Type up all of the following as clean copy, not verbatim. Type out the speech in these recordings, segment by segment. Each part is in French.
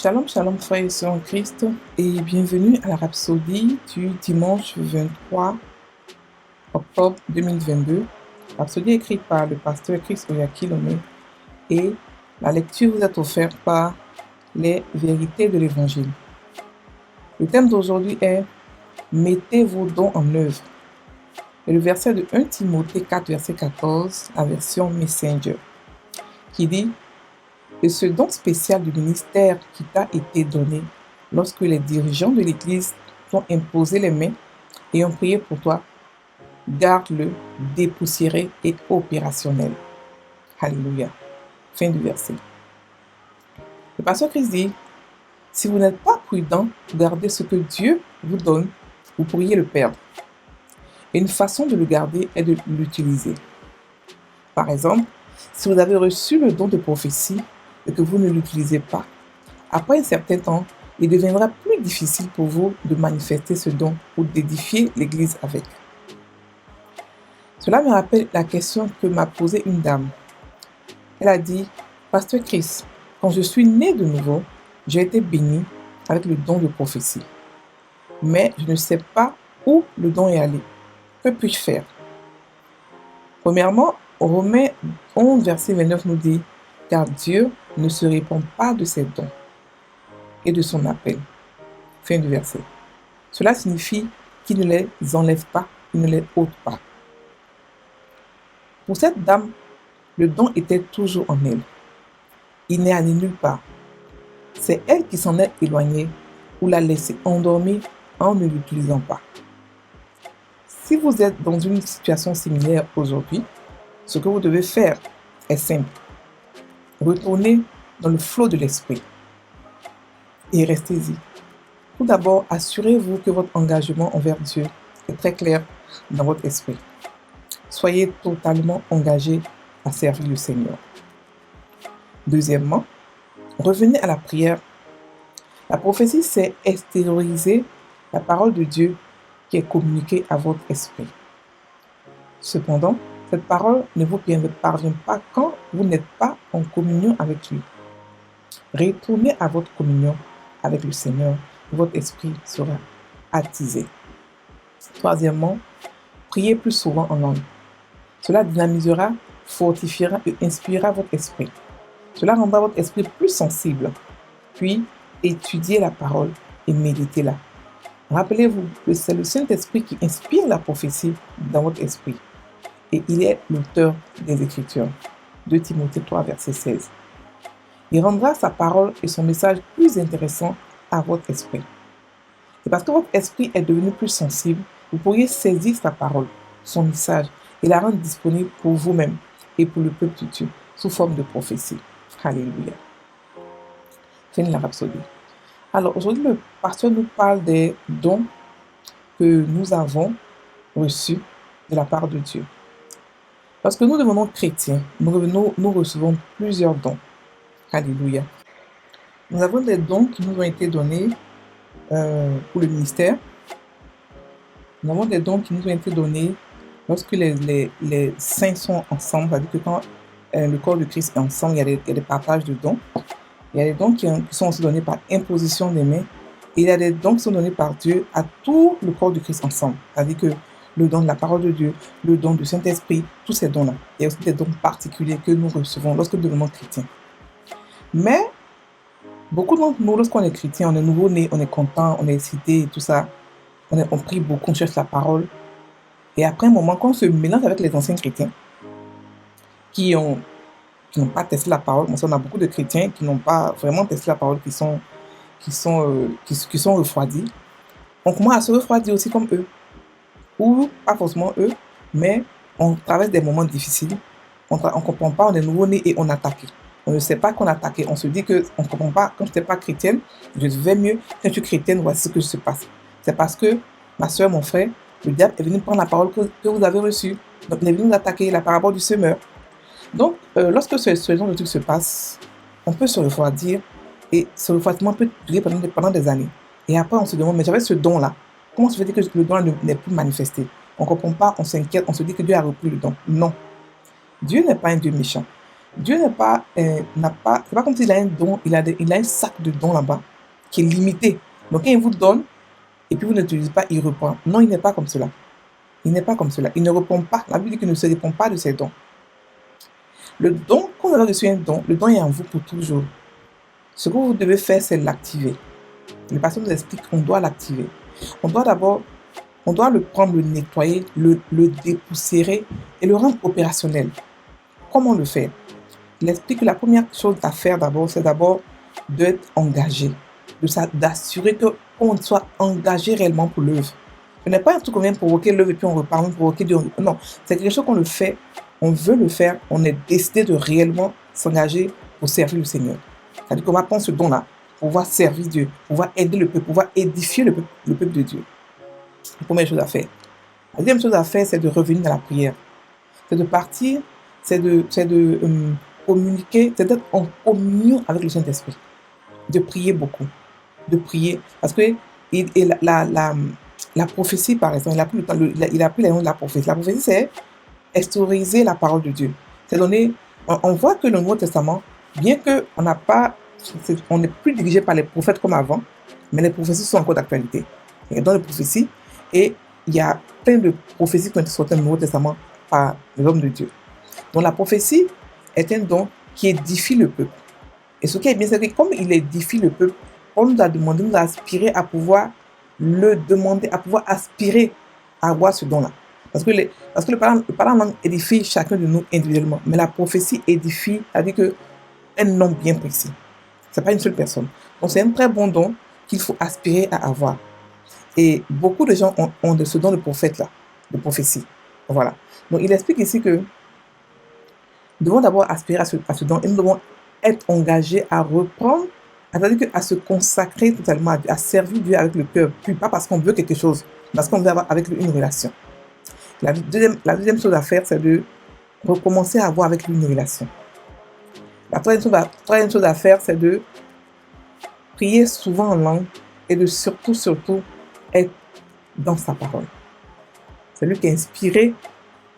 Shalom, shalom frères et sœurs en Christ et bienvenue à la Rhapsodie du dimanche 23 octobre 2022. Rhapsodie écrite par le pasteur Chris Oyakilome et la lecture vous est offerte par les vérités de l'Évangile. Le thème d'aujourd'hui est « Mettez vos dons en œuvre ». Et le verset de 1 Timothée 4, verset 14, la version Messenger, qui dit « Et ce don spécial du ministère qui t'a été donné lorsque les dirigeants de l'Église t'ont imposé les mains et ont prié pour toi, garde-le dépoussiéré et opérationnel. » Alléluia. Fin du verset. Le pasteur Christ dit « Si vous n'êtes pas prudent pour garder ce que Dieu vous donne, vous pourriez le perdre. Et une façon de le garder est de l'utiliser. Par exemple, si vous avez reçu le don de prophétie et que vous ne l'utilisez pas, après un certain temps, il deviendra plus difficile pour vous de manifester ce don ou d'édifier l'Église avec. Cela me rappelle la question que m'a posée une dame. Elle a dit « Pasteur Chris, quand je suis né de nouveau, j'ai été béni avec le don de prophétie. Mais je ne sais pas où le don est allé. Que puis-je faire ?» Premièrement, Romains 11, verset 29 nous dit « Car Dieu ne se répand pas de ses dons et de son appel. » Fin du verset. Cela signifie qu'il ne les enlève pas, il ne les ôte pas. Pour cette dame, le don était toujours en elle. Il n'est allé nulle part. C'est elle qui s'en est éloignée ou l'a laissé endormir en ne l'utilisant pas. Si vous êtes dans une situation similaire aujourd'hui, ce que vous devez faire est simple. Retournez dans le flot de l'esprit et restez-y. Tout d'abord, assurez-vous que votre engagement envers Dieu est très clair dans votre esprit. Soyez totalement engagé à servir le Seigneur. Deuxièmement, revenez à la prière. La prophétie, c'est extérioriser la parole de Dieu qui est communiquée à votre esprit. Cependant, cette parole ne vous parvient pas quand vous n'êtes pas en communion avec lui. Retournez à votre communion avec le Seigneur et votre esprit sera attisé. Troisièmement, priez plus souvent en langue. Cela dynamisera, fortifiera et inspirera votre esprit. Cela rendra votre esprit plus sensible. Puis, étudiez la parole et méditez-la. Rappelez-vous que c'est le Saint-Esprit qui inspire la prophétie dans votre esprit. Et il est l'auteur des Écritures. 2 Timothée 3, verset 16. Il rendra sa parole et son message plus intéressants à votre esprit. Et parce que votre esprit est devenu plus sensible, vous pourriez saisir sa parole, son message, et la rendre disponible pour vous-même et pour le peuple de Dieu, sous forme de prophétie. Alléluia. Fin de la Rhapsodie. Alors, aujourd'hui, le pasteur nous parle des dons que nous avons reçus de la part de Dieu. Lorsque nous devenons chrétiens, nous recevons plusieurs dons. Alléluia. Nous avons des dons qui nous ont été donnés pour le ministère. Nous avons des dons qui nous ont été donnés lorsque les saints sont ensemble. C'est-à-dire que quand le corps de Christ est ensemble, il y a des partages de dons. Il y a des dons qui sont aussi donnés par imposition des mains. Et il y a des dons qui sont donnés par Dieu à tout le corps de Christ ensemble. C'est-à-dire que le don de la parole de Dieu, le don du Saint-Esprit, tous ces dons-là. Il y a aussi des dons particuliers que nous recevons lorsque nous devenons chrétiens. Mais, beaucoup d'entre nous, lorsqu'on est chrétien, on est nouveau-né, on est content, on est excité et tout ça. On prie beaucoup, on cherche la parole. Et après un moment, quand on se mélange avec les anciens chrétiens, qui n'ont pas testé la parole, on a beaucoup de chrétiens qui n'ont pas vraiment testé la parole, qui sont refroidis, on commence à se refroidir aussi comme eux. Ou pas forcément eux, mais on traverse des moments difficiles, on ne comprend pas, on est nouveau-né et on attaque. On ne sait pas qu'on attaque, on se dit qu'on ne comprend pas, quand je n'étais pas chrétienne, je vais mieux, quand je suis chrétienne, voici ce que se passe. C'est parce que ma soeur, mon frère, le diable est venu prendre la parole que vous avez reçue. Donc il est venu nous attaquer, la parabole du semeur. Donc lorsque ce genre de truc se passe, on peut se refroidir et ce refroidissement peut durer pendant des années. Et après on se demande, mais j'avais ce don-là. Comment se fait-il que le don n'est plus manifesté? On ne comprend pas, on s'inquiète, on se dit que Dieu a repris le don. Non. Dieu n'est pas un Dieu méchant. Dieu c'est pas comme s'il a un don, il a un sac de dons là-bas qui est limité. Donc quand il vous donne et puis vous n'utilisez pas, il reprend. Non, il n'est pas comme cela. Il n'est pas comme cela. Il ne répond pas. La Bible dit qu'il ne se répond pas de ses dons. Le don, quand vous avez reçu un don, le don est en vous pour toujours. Ce que vous devez faire, c'est l'activer. Le pasteur nous explique qu'on doit l'activer. On doit le prendre, le nettoyer, le dépoussiérer et le rendre opérationnel. Comment le faire? Il explique que la première chose à faire d'abord, c'est d'abord d'être engagé, d'assurer qu'on soit engagé réellement pour l'œuvre. Ce n'est pas un truc qu'on vient provoquer l'œuvre et puis on repart, on provoquer Dieu. Non, c'est quelque chose qu'on le fait, on veut le faire, on est décidé de réellement s'engager pour servir le Seigneur. C'est-à-dire qu'on va prendre ce don-là pour pouvoir servir Dieu, pour pouvoir aider le peuple, pour pouvoir édifier le peuple de Dieu. La première chose à faire. La deuxième chose à faire, c'est de revenir dans la prière. C'est de partir, c'est de communiquer, c'est d'être en communion avec le Saint-Esprit. De prier beaucoup. De prier. Parce que la prophétie, par exemple, il a pris le nom de la prophétie. La prophétie, c'est historiser la parole de Dieu. C'est donner. On voit que le Nouveau Testament, bien qu'on on n'est plus dirigé par les prophètes comme avant, mais les prophéties sont encore d'actualité. Il y a dans les prophéties, et il y a plein de prophéties qui ont été sorties dans le Nouveau Testament par l'homme de Dieu. Donc la prophétie est un don qui édifie le peuple. Et ce qui est bien, c'est que comme il édifie le peuple, on nous a demandé, nous a aspiré à pouvoir le demander, à pouvoir aspirer à avoir ce don-là. Parce que le parlant langue édifie chacun de nous individuellement, mais la prophétie édifie avec un nom bien précis. Ce n'est pas une seule personne. Donc c'est un très bon don qu'il faut aspirer à avoir. Et beaucoup de gens ont de ce don de prophète-là, de prophétie. Voilà. Donc il explique ici que nous devons d'abord aspirer à ce don et nous devons être engagés à reprendre, c'est-à-dire à se consacrer totalement à Dieu, à servir Dieu avec le cœur, puis pas parce qu'on veut quelque chose, parce qu'on veut avoir avec lui une relation. La deuxième chose à faire, c'est de recommencer à avoir avec lui une relation. La troisième chose à faire, c'est de prier souvent en langue et de surtout être dans sa parole. C'est lui qui a inspiré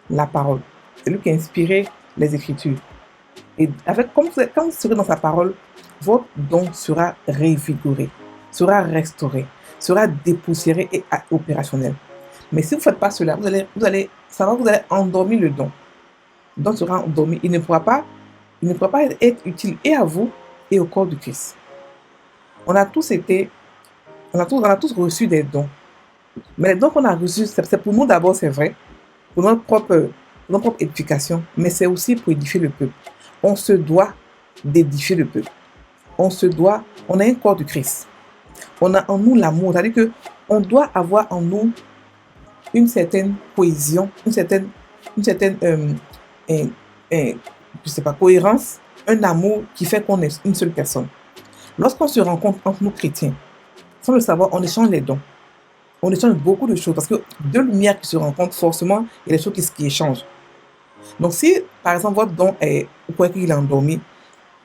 la parole. C'est lui qui a inspiré les Écritures. Et quand vous serez dans sa parole, votre don sera révigoré, sera restauré, sera dépoussiéré et opérationnel. Mais si vous ne faites pas cela, vous allez endormir le don. Le don sera endormi. Il ne pourra pas être utile et à vous et au corps de Christ. On a tous reçu des dons. Mais les dons qu'on a reçus, c'est pour nous d'abord, c'est vrai, pour notre propre édification, mais c'est aussi pour édifier le peuple. On se doit d'édifier le peuple. On a un corps de Christ. On a en nous l'amour, c'est-à-dire qu'on doit avoir en nous une certaine cohésion, une certaine cohérence, un amour qui fait qu'on est une seule personne. Lorsqu'on se rencontre entre nous chrétiens, sans le savoir, on échange les dons. On échange beaucoup de choses parce que deux lumières qui se rencontrent, forcément, il y a des choses qui échangent. Donc si, par exemple, votre don est, vous croyez qu'il est endormi,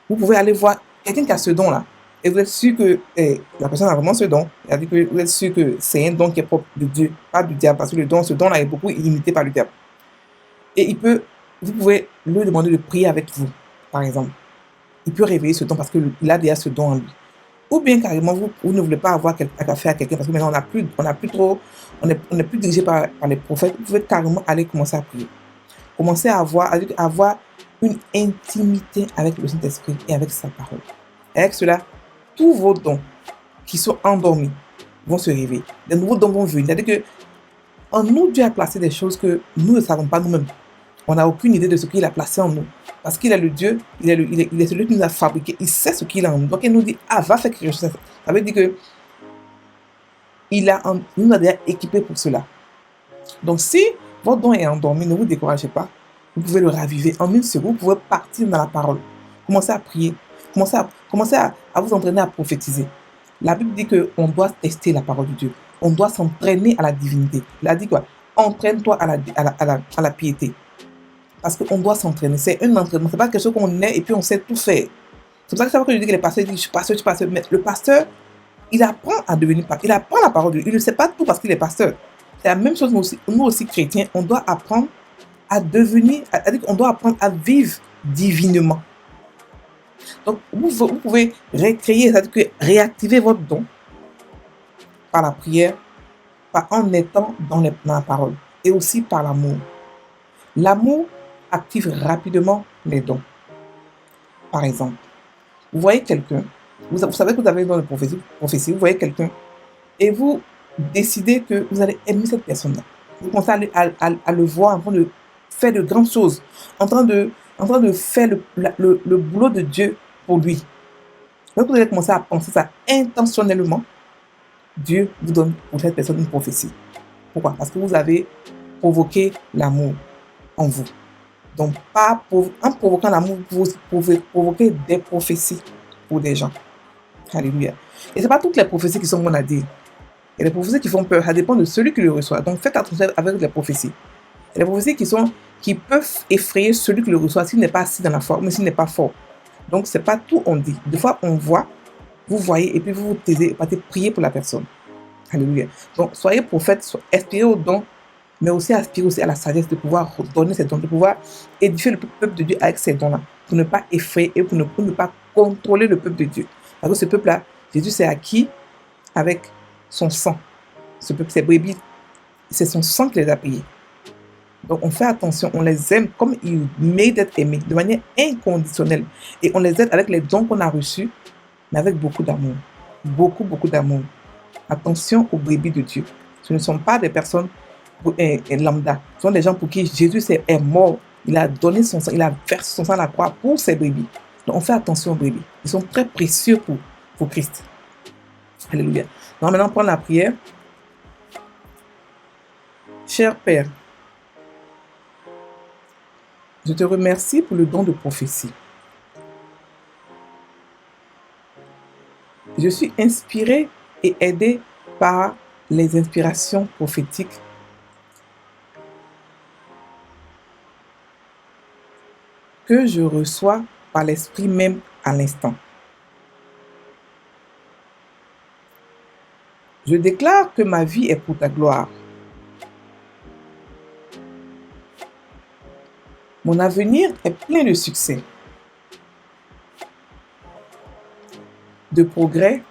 vous pouvez aller voir quelqu'un qui a ce don-là et vous êtes sûr que la personne a vraiment ce don. C'est-à-dire que vous êtes sûr que c'est un don qui est propre de Dieu, pas du diable, parce que ce don-là est beaucoup imité par le diable. Et vous pouvez lui demander de prier avec vous, par exemple. Il peut réveiller ce don parce qu'il a déjà ce don en lui. Ou bien carrément, vous ne voulez pas avoir affaire à quelqu'un parce que maintenant on n'est plus dirigé par les prophètes. Vous pouvez carrément aller commencer à prier. Commencer à avoir une intimité avec le Saint-Esprit et avec sa parole. Et avec cela, tous vos dons qui sont endormis vont se réveiller. De nouveaux dons vont venir. C'est-à-dire que en nous, Dieu a placé des choses que nous ne savons pas nous-mêmes. On n'a aucune idée de ce qu'il a placé en nous. Parce qu'il est le Dieu, il est celui qui nous a fabriqué. Il sait ce qu'il a en nous. Donc il nous dit, va faire quelque chose. Ça veut dire que il nous a déjà équipé pour cela. Donc si votre don est endormi, ne vous découragez pas. Vous pouvez le raviver. En une seconde, vous pouvez partir dans la parole. Commencez à prier. Commencez à vous entraîner à prophétiser. La Bible dit qu'on doit tester la parole de Dieu. On doit s'entraîner à la divinité. Il a dit quoi? Entraîne-toi à la piété. Parce qu'on doit s'entraîner. C'est un entraînement. Ce n'est pas quelque chose qu'on est et puis on sait tout faire. C'est pour ça que je dis que les pasteurs disent, je suis pasteur. Mais le pasteur, il apprend à devenir pasteur. Il apprend la parole de Dieu. Il ne sait pas tout parce qu'il est pasteur. C'est la même chose, nous aussi chrétiens, on doit apprendre à devenir, on doit apprendre à vivre divinement. Donc, vous pouvez récréer, c'est-à-dire que réactiver votre don par la prière, en étant dans la parole et aussi par l'amour. L'amour active rapidement les dons. Par exemple, vous voyez quelqu'un, vous savez que vous avez dans la prophétie, vous voyez quelqu'un et vous décidez que vous allez aimer cette personne-là. Vous commencez à le voir en train de faire de grandes choses, en train de faire le boulot de Dieu pour lui. Donc vous allez commencer à penser ça intentionnellement. Dieu vous donne pour cette personne une prophétie. Pourquoi? Parce que vous avez provoqué l'amour en vous. Donc, en provoquant l'amour, vous pouvez provoquer des prophéties pour des gens. Alléluia. Et ce n'est pas toutes les prophéties qui sont bonnes à dire. Il y a des prophéties qui font peur. Ça dépend de celui qui le reçoit. Donc, faites attention avec les prophéties. Il y a des prophéties qui peuvent effrayer celui qui le reçoit s'il n'est pas assis dans la foi, mais s'il n'est pas fort. Donc, ce n'est pas tout on dit. Des fois, on voit, vous voyez, et puis vous vous taisez, partez prier pour la personne. Alléluia. Donc, soyez prophète, aspirez au don, mais aussi aspirez aussi à la sagesse de pouvoir donner ces dons, de pouvoir édifier le peuple de Dieu avec ces dons-là, pour ne pas effrayer et pour ne pas contrôler le peuple de Dieu. Parce que ce peuple-là, Jésus s'est acquis avec son sang. Ce peuple, ces brebis, c'est son sang qui les a payés. Donc, on fait attention, on les aime comme ils méritent d'être aimés, de manière inconditionnelle. Et on les aide avec les dons qu'on a reçus, mais avec beaucoup d'amour. Beaucoup, beaucoup d'amour. Attention aux brebis de Dieu. Ce ne sont pas des personnes lambda. Ce sont des gens pour qui Jésus est mort. Il a donné son sang, il a versé son sang à la croix pour ces brebis. Donc, on fait attention aux brebis. Ils sont très précieux pour Christ. Alléluia. Donc, maintenant, prendre la prière. Cher Père, je te remercie pour le don de prophétie. Je suis inspiré et aidé par les inspirations prophétiques que je reçois par l'Esprit même à l'instant. Je déclare que ma vie est pour ta gloire. Mon avenir est plein de succès, de progrès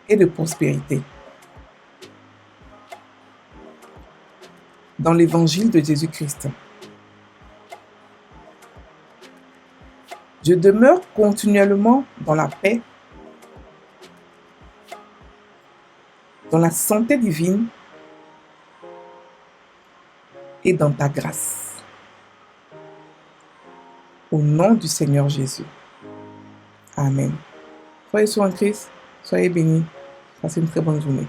et de prospérité. Dans l'évangile de Jésus-Christ. Je demeure continuellement dans la paix, dans la santé divine et dans ta grâce. Au nom du Seigneur Jésus. Amen. Soyez sur en Christ, soyez bénis. Passez une très bonne journée.